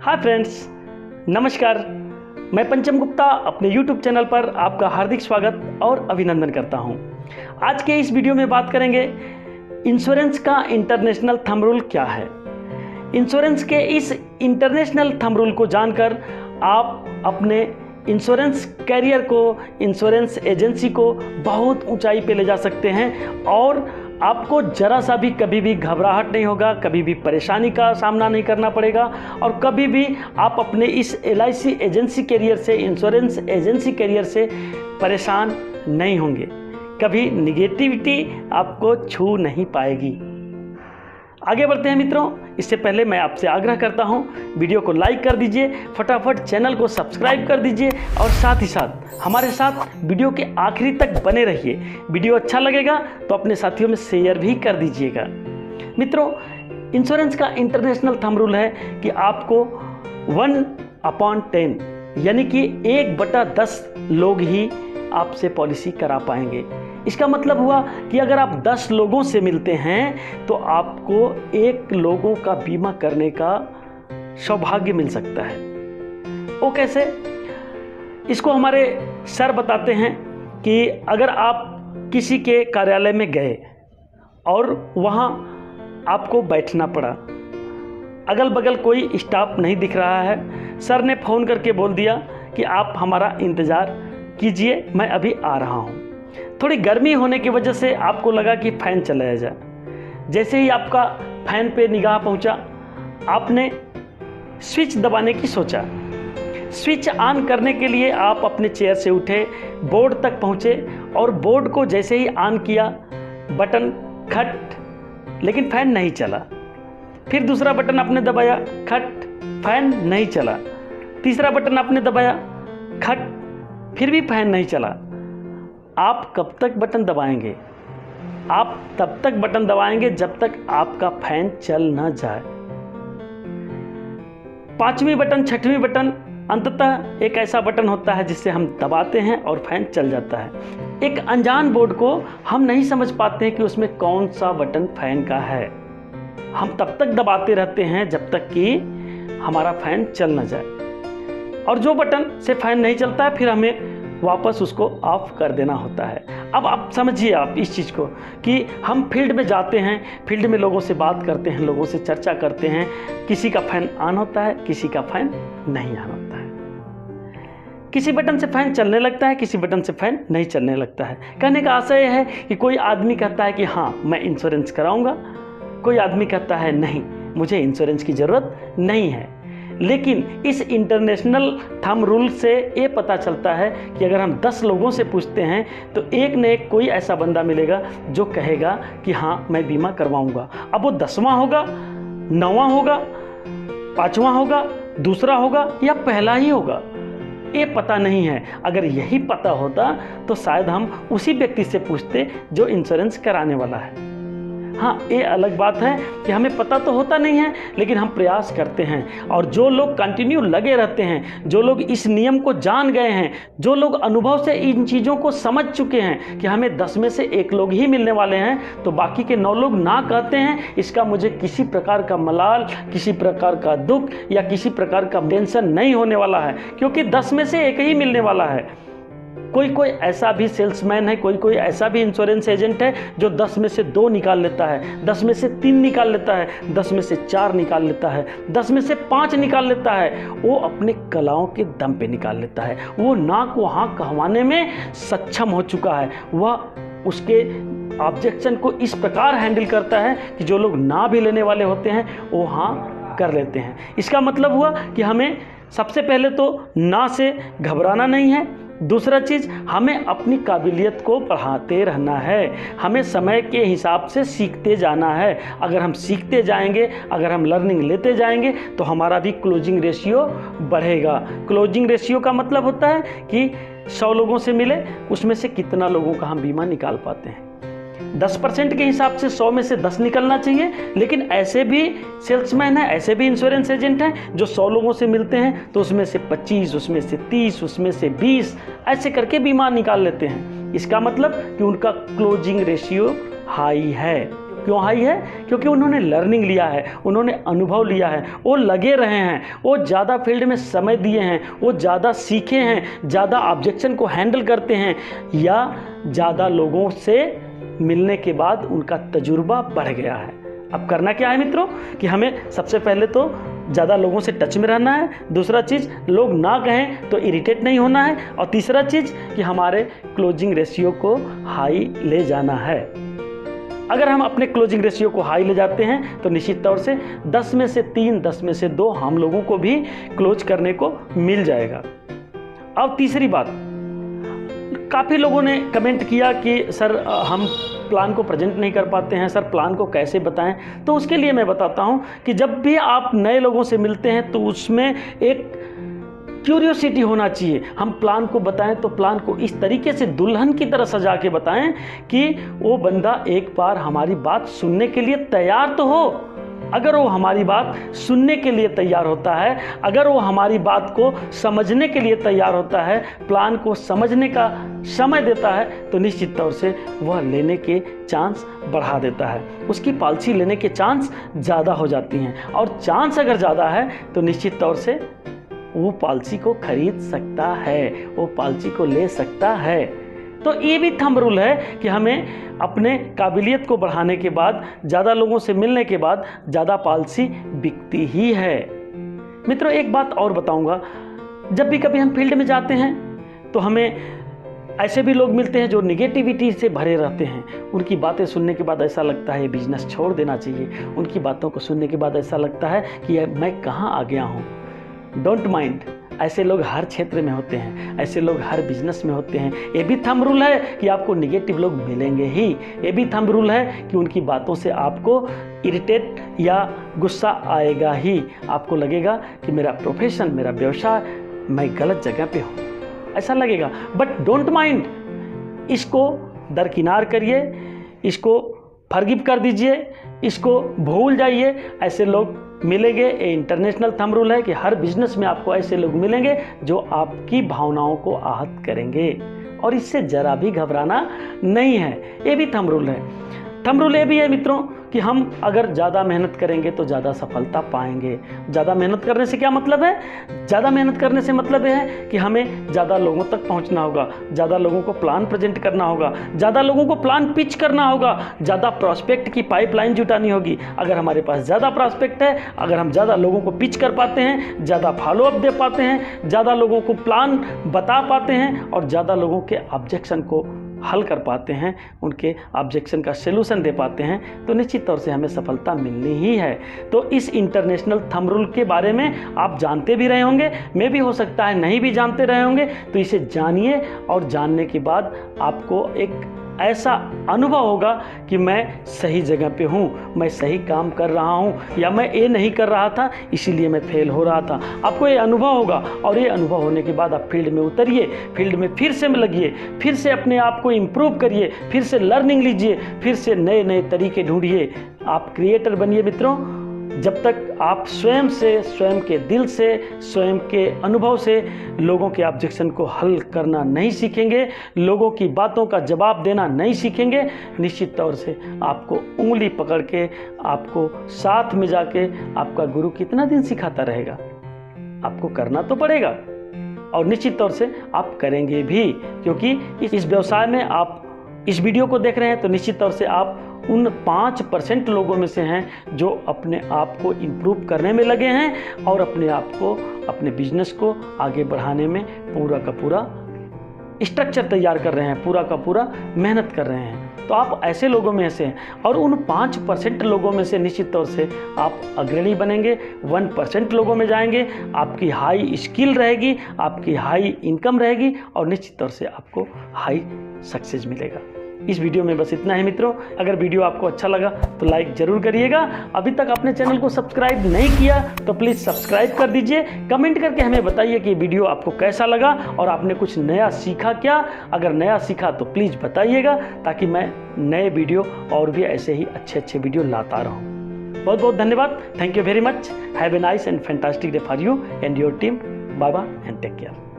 Hi friends, नमस्कार। मैं पंचम गुप्ता अपने यूट्यूब चैनल पर आपका हार्दिक स्वागत और अभिनंदन करता हूं। आज के इस वीडियो में बात करेंगे इंश्योरेंस का इंटरनेशनल थंब रूल क्या है। इंश्योरेंस के इस इंटरनेशनल थंब रूल को जानकर आप अपने इंश्योरेंस कैरियर को, इंश्योरेंस एजेंसी को बहुत ऊंचाई पे ले जा सकते हैं और आपको ज़रा सा भी कभी भी घबराहट नहीं होगा, कभी भी परेशानी का सामना नहीं करना पड़ेगा और कभी भी आप अपने इस LIC एजेंसी कैरियर से, इंश्योरेंस एजेंसी कैरियर से परेशान नहीं होंगे। कभी निगेटिविटी आपको छू नहीं पाएगी। आगे बढ़ते हैं मित्रों। इससे पहले मैं आपसे आग्रह करता हूं, वीडियो को लाइक कर दीजिए, फटाफट चैनल को सब्सक्राइब कर दीजिए और साथ ही साथ हमारे साथ वीडियो के आखिरी तक बने रहिए। वीडियो अच्छा लगेगा तो अपने साथियों में शेयर भी कर दीजिएगा। मित्रों, इंश्योरेंस का इंटरनेशनल थंब रूल है कि आपको 1/10 यानी कि 1/10 लोग ही आपसे पॉलिसी करा पाएंगे। इसका मतलब हुआ कि अगर आप 10 लोगों से मिलते हैं तो आपको 1 लोगों का बीमा करने का सौभाग्य मिल सकता है। वो कैसे? इसको हमारे सर बताते हैं कि अगर आप किसी के कार्यालय में गए और वहाँ आपको बैठना पड़ा, अगल बगल कोई स्टाफ नहीं दिख रहा है, सर ने फ़ोन करके बोल दिया कि आप हमारा इंतज़ार कीजिए, मैं अभी आ रहा हूँ। थोड़ी गर्मी होने की वजह से आपको लगा कि फ़ैन चलाया जाए। जैसे ही आपका फ़ैन पे निगाह पहुंचा, आपने स्विच दबाने की सोचा। स्विच ऑन करने के लिए आप अपने चेयर से उठे, बोर्ड तक पहुंचे और बोर्ड को जैसे ही ऑन किया, बटन खट, लेकिन फ़ैन नहीं चला। फिर दूसरा बटन आपने दबाया, खट, फ़ैन नहीं चला। तीसरा बटन आपने दबाया, खट, फिर भी फ़ैन नहीं चला। आप कब तक बटन दबाएंगे? आप तब तक बटन दबाएंगे जब तक आपका फैन चल ना जाए। 5वीं बटन, 6वीं बटन, अंततः एक ऐसा बटन होता है जिससे हम दबाते हैं और फैन चल जाता है। एक अनजान बोर्ड को हम नहीं समझ पाते हैं कि उसमें कौन सा बटन फैन का है। हम तब तक दबाते रहते हैं जब तक कि हमारा फैन चल ना जाए और जो बटन से फैन नहीं चलता है फिर हमें वापस उसको ऑफ कर देना होता है। अब आप समझिए आप इस चीज़ को कि हम फील्ड में जाते हैं, फील्ड में लोगों से बात करते हैं, लोगों से चर्चा करते हैं, किसी का फ़ैन ऑन होता है, किसी का फ़ैन नहीं ऑन होता है। किसी बटन से फ़ैन चलने लगता है, किसी बटन से फ़ैन नहीं चलने लगता है। कहने का आशय है कि कोई आदमी कहता है कि हाँ मैं इंश्योरेंस कराऊंगा, कोई आदमी कहता है नहीं मुझे इंश्योरेंस की ज़रूरत नहीं है। लेकिन इस इंटरनेशनल थंब रूल से ये पता चलता है कि अगर हम 10 लोगों से पूछते हैं तो एक न एक कोई ऐसा बंदा मिलेगा जो कहेगा कि हाँ मैं बीमा करवाऊंगा। अब वो 10वां होगा, 9वां होगा, 5वां होगा, दूसरा होगा या पहला ही होगा, ये पता नहीं है। अगर यही पता होता तो शायद हम उसी व्यक्ति से पूछते जो इंश्योरेंस कराने वाला है। हाँ, ये अलग बात है कि हमें पता तो होता नहीं है लेकिन हम प्रयास करते हैं। और जो लोग कंटिन्यू लगे रहते हैं, जो लोग इस नियम को जान गए हैं, जो लोग अनुभव से इन चीज़ों को समझ चुके हैं कि हमें 10 में से 1 लोग ही मिलने वाले हैं, तो बाकी के 9 लोग ना कहते हैं, इसका मुझे किसी प्रकार का मलाल, किसी प्रकार का दुख या किसी प्रकार का टेंशन नहीं होने वाला है, क्योंकि 10 में से 1 ही मिलने वाला है। कोई ऐसा भी सेल्समैन है, कोई ऐसा भी इंश्योरेंस एजेंट है जो 10 में से 2 निकाल लेता है, 10 में से 3 निकाल लेता है, 10 में से 4 निकाल लेता है, 10 में से 5 निकाल लेता है। वो अपने कलाओं के दम पे निकाल लेता है। वो ना को हाँ कहवाने में सक्षम हो चुका है। वह उसके ऑब्जेक्शन को इस प्रकार हैंडल करता है कि जो लोग ना भी लेने वाले होते हैं वो हाँ कर लेते हैं। इसका मतलब हुआ कि हमें सबसे पहले तो ना से घबराना नहीं है। दूसरा चीज़, हमें अपनी काबिलियत को बढ़ाते रहना है। हमें समय के हिसाब से सीखते जाना है। अगर हम सीखते जाएंगे, अगर हम लर्निंग लेते जाएंगे तो हमारा भी क्लोजिंग रेशियो बढ़ेगा। क्लोजिंग रेशियो का मतलब होता है कि 100 लोगों से मिले उसमें से कितना लोगों का हम बीमा निकाल पाते हैं। 10% के हिसाब से 100 में से 10 निकलना चाहिए। लेकिन ऐसे भी सेल्समैन हैं, ऐसे भी इंश्योरेंस एजेंट हैं जो 100 लोगों से मिलते हैं तो उसमें से 25, उसमें से 30, उसमें से 20 ऐसे करके बीमा निकाल लेते हैं। इसका मतलब कि उनका क्लोजिंग रेशियो हाई है। क्यों हाई है? क्योंकि उन्होंने लर्निंग लिया है, उन्होंने अनुभव लिया है, वो लगे रहे हैं, वो ज़्यादा फील्ड में समय दिए हैं, वो ज़्यादा सीखे हैं, ज़्यादा ऑब्जेक्शन को हैंडल करते हैं, या ज़्यादा लोगों से मिलने के बाद उनका तजुर्बा बढ़ गया है। अब करना क्या है मित्रों कि हमें सबसे पहले तो ज़्यादा लोगों से टच में रहना है, दूसरा चीज़ लोग ना कहें तो इरिटेट नहीं होना है, और तीसरा चीज़ कि हमारे क्लोजिंग रेशियो को हाई ले जाना है। अगर हम अपने क्लोजिंग रेशियो को हाई ले जाते हैं तो निश्चित तौर से 10 में से 3, 10 में से 2 हम लोगों को भी क्लोज करने को मिल जाएगा। अब तीसरी बात, काफ़ी लोगों ने कमेंट किया कि सर हम प्लान को प्रेजेंट नहीं कर पाते हैं, सर प्लान को कैसे बताएं। तो उसके लिए मैं बताता हूं कि जब भी आप नए लोगों से मिलते हैं तो उसमें एक क्यूरियोसिटी होना चाहिए। हम प्लान को बताएं तो प्लान को इस तरीके से दुल्हन की तरह सजा के बताएं कि वो बंदा एक बार हमारी बात सुनने के लिए तैयार तो हो। अगर वो हमारी बात सुनने के लिए तैयार होता है, अगर वो हमारी बात को समझने के लिए तैयार होता है, प्लान को समझने का समय देता है, तो निश्चित तौर से वह लेने के चांस बढ़ा देता है, उसकी पॉलिसी लेने के चांस ज़्यादा हो जाती हैं। और चांस अगर ज़्यादा है तो निश्चित तौर से वो पॉलिसी को खरीद सकता है, वो पॉलिसी को ले सकता है। तो ये भी थंब रूल है कि हमें अपने काबिलियत को बढ़ाने के बाद, ज़्यादा लोगों से मिलने के बाद ज़्यादा पॉलिसी बिकती ही है। मित्रों एक बात और बताऊंगा, जब भी कभी हम फील्ड में जाते हैं तो हमें ऐसे भी लोग मिलते हैं जो निगेटिविटी से भरे रहते हैं। उनकी बातें सुनने के बाद ऐसा लगता है ये बिजनेस छोड़ देना चाहिए। उनकी बातों को सुनने के बाद ऐसा लगता है कि मैं कहाँ आ गया हूँ। डोंट माइंड, ऐसे लोग हर क्षेत्र में होते हैं, ऐसे लोग हर बिजनेस में होते हैं। ये भी थंब रूल है कि आपको निगेटिव लोग मिलेंगे ही। ये भी थंब रूल है कि उनकी बातों से आपको इरिटेट या गुस्सा आएगा ही। आपको लगेगा कि मेरा प्रोफेशन, मेरा व्यवसाय, मैं गलत जगह पे हूँ, ऐसा लगेगा। बट डोंट माइंड, इसको दरकिनार करिए, इसको फॉरगिव कर दीजिए, इसको भूल जाइए। ऐसे लोग मिलेंगे, ये इंटरनेशनल थंब रूल है कि हर बिजनेस में आपको ऐसे लोग मिलेंगे जो आपकी भावनाओं को आहत करेंगे, और इससे जरा भी घबराना नहीं है। ये भी थंब रूल है। थंब रूल ये भी है मित्रों कि हम अगर ज़्यादा मेहनत करेंगे तो ज़्यादा सफलता पाएंगे। ज़्यादा मेहनत करने से क्या मतलब है? ज़्यादा मेहनत करने से मतलब यह है कि हमें ज़्यादा लोगों तक पहुंचना होगा, ज़्यादा लोगों को प्लान प्रेजेंट करना होगा, ज़्यादा लोगों को प्लान पिच करना होगा, ज़्यादा प्रॉस्पेक्ट की पाइपलाइन जुटानी होगी। अगर हमारे पास ज़्यादा प्रॉस्पेक्ट है, अगर हम ज़्यादा लोगों को पिच कर पाते हैं, ज़्यादा फॉलोअप दे पाते हैं, ज़्यादा लोगों को प्लान बता पाते हैं, और ज़्यादा लोगों के ऑब्जेक्शन को हल कर पाते हैं, उनके ऑब्जेक्शन का सलूशन दे पाते हैं, तो निश्चित तौर से हमें सफलता मिलनी ही है। तो इस इंटरनेशनल थंब रूल के बारे में आप जानते भी रहे होंगे, मैं भी हो सकता है नहीं भी जानते रहे होंगे। तो इसे जानिए, और जानने के बाद आपको एक ऐसा अनुभव होगा कि मैं सही जगह पे हूँ, मैं सही काम कर रहा हूँ, या मैं ये नहीं कर रहा था इसीलिए मैं फेल हो रहा था। आपको ये अनुभव होगा, और ये अनुभव होने के बाद आप फील्ड में उतरिए, फील्ड में फिर से लगिए, फिर से अपने आप को इम्प्रूव करिए, फिर से लर्निंग लीजिए, फिर से नए नए तरीके ढूंढिए। आप क्रिएटर बनिए मित्रों। जब तक आप स्वयं से, स्वयं के दिल से, स्वयं के अनुभव से लोगों के ऑब्जेक्शन को हल करना नहीं सीखेंगे, लोगों की बातों का जवाब देना नहीं सीखेंगे, निश्चित तौर से आपको उंगली पकड़ के, आपको साथ में जाके आपका गुरु कितना दिन सिखाता रहेगा। आपको करना तो पड़ेगा, और निश्चित तौर से आप करेंगे भी, क्योंकि इस व्यवसाय में आप इस वीडियो को देख रहे हैं तो निश्चित तौर से आप उन 5% लोगों में से हैं जो अपने आप को इम्प्रूव करने में लगे हैं, और अपने आप को, अपने बिजनेस को आगे बढ़ाने में पूरा का पूरा स्ट्रक्चर तैयार कर रहे हैं, पूरा का पूरा मेहनत कर रहे हैं। तो आप ऐसे लोगों में से, और उन 5% लोगों में से निश्चित तौर से आप अग्रणी बनेंगे, 1% लोगों में जाएंगे, आपकी हाई स्किल रहेगी, आपकी हाई इनकम रहेगी, और निश्चित तौर से आपको हाई सक्सेस मिलेगा। इस वीडियो में बस इतना ही मित्रों। अगर वीडियो आपको अच्छा लगा तो लाइक जरूर करिएगा। अभी तक आपने चैनल को सब्सक्राइब नहीं किया तो प्लीज़ सब्सक्राइब कर दीजिए। कमेंट करके हमें बताइए कि वीडियो आपको कैसा लगा और आपने कुछ नया सीखा क्या। अगर नया सीखा तो प्लीज़ बताइएगा, ताकि मैं नए वीडियो और भी ऐसे ही अच्छे वीडियो लाता रहूँ। बहुत बहुत धन्यवाद। Thank you very much. Have a nice and fantastic day for you and your team. Bye bye and take care.